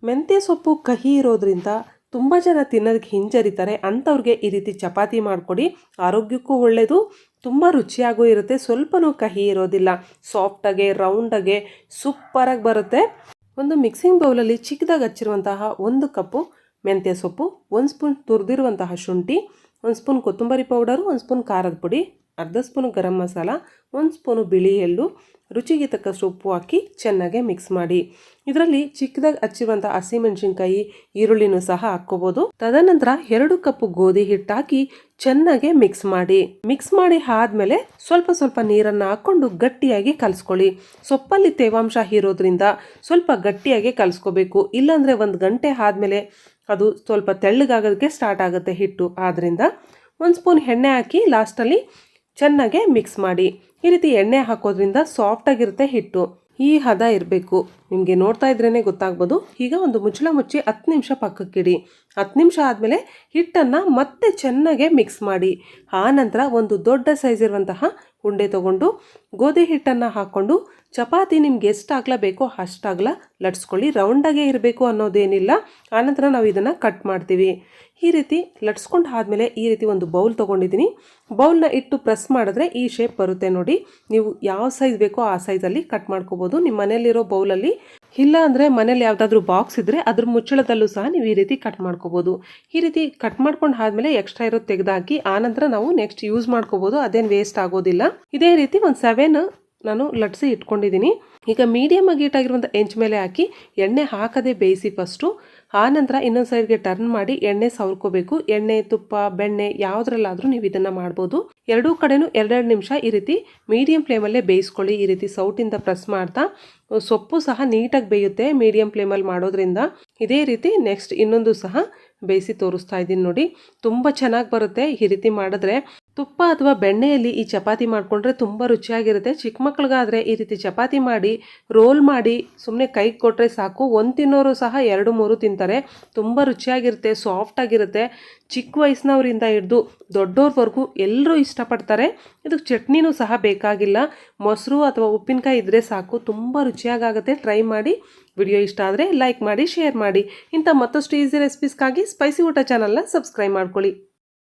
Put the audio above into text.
ಮೆಂತ್ಯ ಸೊಪ್ಪು ಕಹಿ ಇರೋದ್ರಿಂದ ತುಂಬ ಜನ ತಿನ್ನೋದಕ್ಕೆ ಹಿಂಜರಿತಾರೆ. ಅಂಥವ್ರಿಗೆ ಈ ರೀತಿ ಚಪಾತಿ ಮಾಡಿಕೊಡಿ. ಆರೋಗ್ಯಕ್ಕೂ ಒಳ್ಳೆಯದು, ತುಂಬ ರುಚಿಯಾಗೂ ಇರುತ್ತೆ. ಸ್ವಲ್ಪನೂ ಕಹಿ ಇರೋದಿಲ್ಲ. ಸಾಫ್ಟಾಗೆ ರೌಂಡಾಗೆ ಸೂಪರಾಗಿ ಬರುತ್ತೆ. ಒಂದು ಮಿಕ್ಸಿಂಗ್ ಬೌಲಲ್ಲಿ ಚಿಕ್ಕದಾಗಿ ಹಚ್ಚಿರುವಂತಹ 1 ಕಪ್ಪು ಮೆಂತ್ಯ ಸೊಪ್ಪು, 1 ಸ್ಪೂನ್ ತುರಿದಿರುವಂತಹ ಶುಂಠಿ, 1 ಸ್ಪೂನ್ ಕೊತ್ತಂಬರಿ ಪೌಡರು, 1 ಸ್ಪೂನ್ ಖಾರದ ಪುಡಿ, ಅರ್ಧ ಸ್ಪೂನು ಗರಂ ಮಸಾಲ, 1 ಸ್ಪೂನು ಬಿಳಿ ಎಳ್ಳು, ರುಚಿಗೆ ತಕ್ಕಷ್ಟು ಉಪ್ಪು ಹಾಕಿ ಚೆನ್ನಾಗಿ ಮಿಕ್ಸ್ ಮಾಡಿ. ಇದರಲ್ಲಿ ಚಿಕ್ಕದಾಗಿ ಹಚ್ಚಿರುವಂಥ ಹಸಿಮೆಣಸಿನ್ಕಾಯಿ, ಈರುಳ್ಳಿನೂ ಸಹ ಹಾಕ್ಕೋಬೋದು. ತದನಂತರ 2 ಕಪ್ಪು ಗೋಧಿ ಹಿಟ್ಟು ಹಾಕಿ ಚೆನ್ನಾಗಿ ಮಿಕ್ಸ್ ಮಾಡಿ ಆದಮೇಲೆ ಸ್ವಲ್ಪ ನೀರನ್ನು ಹಾಕ್ಕೊಂಡು ಗಟ್ಟಿಯಾಗಿ ಕಲಿಸ್ಕೊಳ್ಳಿ. ಸೊಪ್ಪಲ್ಲಿ ತೇವಾಂಶ ಇರೋದ್ರಿಂದ ಸ್ವಲ್ಪ ಗಟ್ಟಿಯಾಗಿ ಕಲಿಸ್ಕೋಬೇಕು. ಇಲ್ಲಾಂದರೆ 1 ಗಂಟೆ ಆದಮೇಲೆ ಅದು ಸ್ವಲ್ಪ ತೆಳ್ಳಗಾಗೋದಕ್ಕೆ ಸ್ಟಾರ್ಟ್ ಆಗುತ್ತೆ ಹಿಟ್ಟು. ಆದ್ದರಿಂದ 1 ಸ್ಪೂನ್ ಎಣ್ಣೆ ಹಾಕಿ ಲಾಸ್ಟಲ್ಲಿ ಚೆನ್ನಾಗೆ ಮಿಕ್ಸ್ ಮಾಡಿ. ಈ ರೀತಿ ಎಣ್ಣೆ ಹಾಕೋದ್ರಿಂದ ಸಾಫ್ಟಾಗಿರುತ್ತೆ ಹಿಟ್ಟು. ಈ ಹದ ಇರಬೇಕು. ನಿಮಗೆ ನೋಡ್ತಾ ಇದ್ರೇ ಗೊತ್ತಾಗ್ಬೋದು. ಈಗ ಒಂದು ಮುಚ್ಚಳ ಮುಚ್ಚಿ 10 ನಿಮಿಷ ಪಕ್ಕಕ್ಕಿಡಿ. 10 ನಿಮಿಷ ಆದಮೇಲೆ ಹಿಟ್ಟನ್ನು ಮತ್ತೆ ಚೆನ್ನಾಗೆ ಮಿಕ್ಸ್ ಮಾಡಿ. ಆ ನಂತರ ಒಂದು ದೊಡ್ಡ ಸೈಜ್ ಇರುವಂತಹ ಉಂಡೆ ತೊಗೊಂಡು ಗೋಧಿ ಹಿಟ್ಟನ್ನು ಹಾಕ್ಕೊಂಡು ಚಪಾತಿ ನಿಮ್ಗೆ ಎಷ್ಟು ಅಗಲ ಬೇಕೋ ಅಷ್ಟು ಅಗಲ ಲಟ್ಸ್ಕೊಳ್ಳಿ. ರೌಂಡಾಗೇ ಇರಬೇಕು ಅನ್ನೋದೇನಿಲ್ಲ. ಆನಂತರ ನಾವು ಇದನ್ನು ಕಟ್ ಮಾಡ್ತೀವಿ. ಈ ರೀತಿ ಲಟ್ಸ್ಕೊಂಡು ಆದಮೇಲೆ ಈ ರೀತಿ ಒಂದು ಬೌಲ್ ತೊಗೊಂಡಿದ್ದೀನಿ. ಬೌಲ್ನ ಇಟ್ಟು ಪ್ರೆಸ್ ಮಾಡಿದ್ರೆ ಈ ಶೇಪ್ ಬರುತ್ತೆ ನೋಡಿ. ನೀವು ಯಾವ ಸೈಜ್ ಬೇಕೋ ಆ ಸೈಜಲ್ಲಿ ಕಟ್ ಮಾಡ್ಕೋಬೋದು ನಿಮ್ಮ ಮನೆಯಲ್ಲಿರೋ ಬೌಲಲ್ಲಿ. ಇಲ್ಲ ಅಂದರೆ ಮನೇಲಿ ಯಾವುದಾದ್ರೂ ಬಾಕ್ಸ್ ಇದ್ದರೆ ಅದ್ರ ಮುಚ್ಚಳದಲ್ಲೂ ಸಹ ನೀವು ಈ ರೀತಿ ಕಟ್ ಮಾಡ್ಕೋಬೋದು. ಈ ರೀತಿ ಕಟ್ ಮಾಡ್ಕೊಂಡು ಆದಮೇಲೆ ಎಕ್ಸ್ಟ್ರಾ ಇರೋದು ತೆಗೆದುಹಾಕಿ ಆನಂತರ ನಾವು ನೆಕ್ಸ್ಟ್ ಯೂಸ್ ಮಾಡ್ಕೋಬೋದು. ಅದೇನು ವೇಸ್ಟ್ ಆಗೋದಿಲ್ಲ. ಇದೇ ರೀತಿ ಒಂದು 7 ನಾನು ಲಟ್ಸಿ ಇಟ್ಕೊಂಡಿದ್ದೀನಿ. ಈಗ ಮೀಡಿಯಮ್ ಆಗಿ ಇಟ್ಟಾಗಿರುವಂಥ ಹೆಂಚು ಮೇಲೆ ಹಾಕಿ ಎಣ್ಣೆ ಹಾಕದೆ ಬೇಯಿಸಿ ಫಸ್ಟು. ಆನಂತರ ಇನ್ನೊಂದು ಸೈಡ್ಗೆ ಟರ್ನ್ ಮಾಡಿ ಎಣ್ಣೆ ಸವರ್ಕೋಬೇಕು. ಎಣ್ಣೆ, ತುಪ್ಪ, ಬೆಣ್ಣೆ ಯಾವುದ್ರಲ್ಲಾದರೂ ನೀವು ಇದನ್ನು ಮಾಡ್ಬೋದು. ಎರಡೂ ಕಡೆನೂ 2 ನಿಮಿಷ ಈ ರೀತಿ ಮೀಡಿಯಂ ಫ್ಲೇಮಲ್ಲೇ ಬೇಯಿಸ್ಕೊಳ್ಳಿ. ಈ ರೀತಿ ಸೌಟಿಂದ ಪ್ರೆಸ್ ಮಾಡ್ತಾ ಸೊಪ್ಪು ಸಹ ನೀಟಾಗಿ ಬೇಯುತ್ತೆ ಮೀಡಿಯಂ ಫ್ಲೇಮಲ್ಲಿ ಮಾಡೋದ್ರಿಂದ. ಇದೇ ರೀತಿ ನೆಕ್ಸ್ಟ್ ಇನ್ನೊಂದು ಸಹ ಬೇಯಿಸಿ ತೋರಿಸ್ತಾ ಇದ್ದೀನಿ ನೋಡಿ. ತುಂಬ ಚೆನ್ನಾಗಿ ಬರುತ್ತೆ ಈ ರೀತಿ ಮಾಡಿದ್ರೆ. ತುಪ್ಪ ಅಥವಾ ಬೆಣ್ಣೆಯಲ್ಲಿ ಈ ಚಪಾತಿ ಮಾಡಿಕೊಂಡ್ರೆ ತುಂಬ ರುಚಿಯಾಗಿರುತ್ತೆ. ಚಿಕ್ಕ ಮಕ್ಳಿಗಾದರೆ ಈ ರೀತಿ ಚಪಾತಿ ಮಾಡಿ ರೋಲ್ ಮಾಡಿ ಸುಮ್ಮನೆ ಕೈಗೆ ಕೊಟ್ಟರೆ ಸಾಕು. 1 ತಿನ್ನೋರು ಸಹ 2-3 ತಿಂತಾರೆ. ತುಂಬ ರುಚಿಯಾಗಿರುತ್ತೆ, ಸಾಫ್ಟಾಗಿರುತ್ತೆ. ಚಿಕ್ಕ ವಯಸ್ಸಿನವರಿಂದ ಹಿಡಿದು ದೊಡ್ಡವ್ರವರೆಗೂ ಎಲ್ಲರೂ ಇಷ್ಟಪಡ್ತಾರೆ. ಇದಕ್ಕೆ ಚಟ್ನಿನೂ ಸಹ ಬೇಕಾಗಿಲ್ಲ. ಮೊಸರು ಅಥವಾ ಉಪ್ಪಿನಕಾಯಿ ಇದ್ದರೆ ಸಾಕು. ತುಂಬ ರುಚಿಯಾಗುತ್ತೆ. ಟ್ರೈ ಮಾಡಿ. ವಿಡಿಯೋ ಇಷ್ಟ ಆದರೆ ಲೈಕ್ ಮಾಡಿ, ಶೇರ್ ಮಾಡಿ. ಇಂಥ ಮತ್ತಷ್ಟು ಈಸಿ ರೆಸಿಪೀಸ್ಗಾಗಿ ಸ್ಪೈಸಿ ಊಟ ಚಾನಲ್ನ ಸಬ್ಸ್ಕ್ರೈಬ್ ಮಾಡ್ಕೊಳ್ಳಿ.